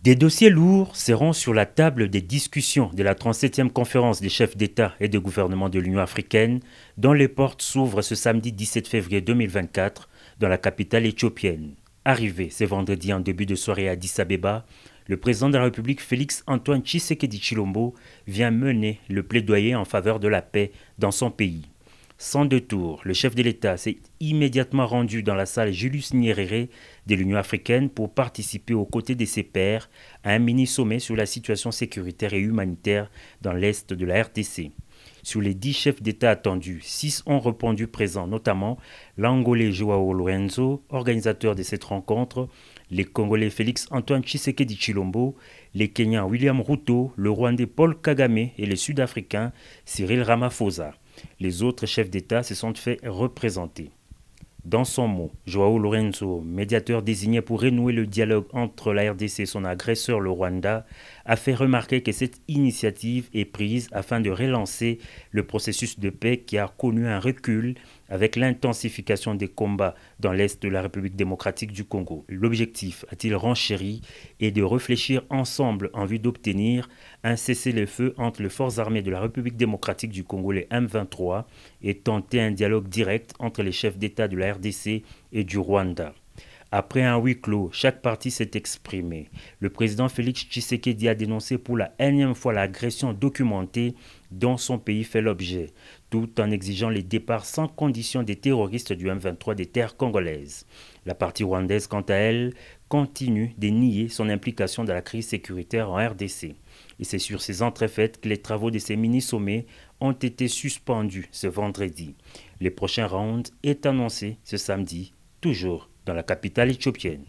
Des dossiers lourds seront sur la table des discussions de la 37e conférence des chefs d'État et de gouvernement de l'Union africaine, dont les portes s'ouvrent ce samedi 17 février 2024 dans la capitale éthiopienne. Arrivé ce vendredi en début de soirée à Addis Abeba, le président de la République Félix Antoine Tshisekedi Tshilombo vient mener le plaidoyer en faveur de la paix dans son pays. Sans détour, le chef de l'État s'est immédiatement rendu dans la salle Julius Nyerere de l'Union africaine pour participer aux côtés de ses pairs à un mini-sommet sur la situation sécuritaire et humanitaire dans l'est de la RDC. Sur les 10 chefs d'État attendus, 6 ont répondu présents, notamment l'Angolais Joao Lourenço, organisateur de cette rencontre, les Congolais Félix Antoine Tshisekedi Tshilombo, les Kenyans William Ruto, le Rwandais Paul Kagame et le Sud-Africain Cyril Ramaphosa. Les autres chefs d'État se sont fait représenter. Dans son mot, Joao Lourenço, médiateur désigné pour renouer le dialogue entre la RDC et son agresseur le Rwanda, a fait remarquer que cette initiative est prise afin de relancer le processus de paix qui a connu un recul avec l'intensification des combats dans l'est de la République démocratique du Congo. L'objectif, a-t-il renchéri, est de réfléchir ensemble en vue d'obtenir un cessez-le-feu entre les forces armées de la République démocratique du Congo, les M23, et tenter un dialogue direct entre les chefs d'État de la RDC et du Rwanda. Après un huis clos, chaque parti s'est exprimé. Le président Félix Tshisekedi a dénoncé pour la énième fois l'agression documentée dont son pays fait l'objet, tout en exigeant les départs sans condition des terroristes du M23 des terres congolaises. La partie rwandaise, quant à elle, continue de nier son implication dans la crise sécuritaire en RDC. Et c'est sur ces entrefaites que les travaux de ces mini-sommets ont été suspendus ce vendredi. Les prochains rounds est annoncé ce samedi, toujours dans la capitale éthiopienne.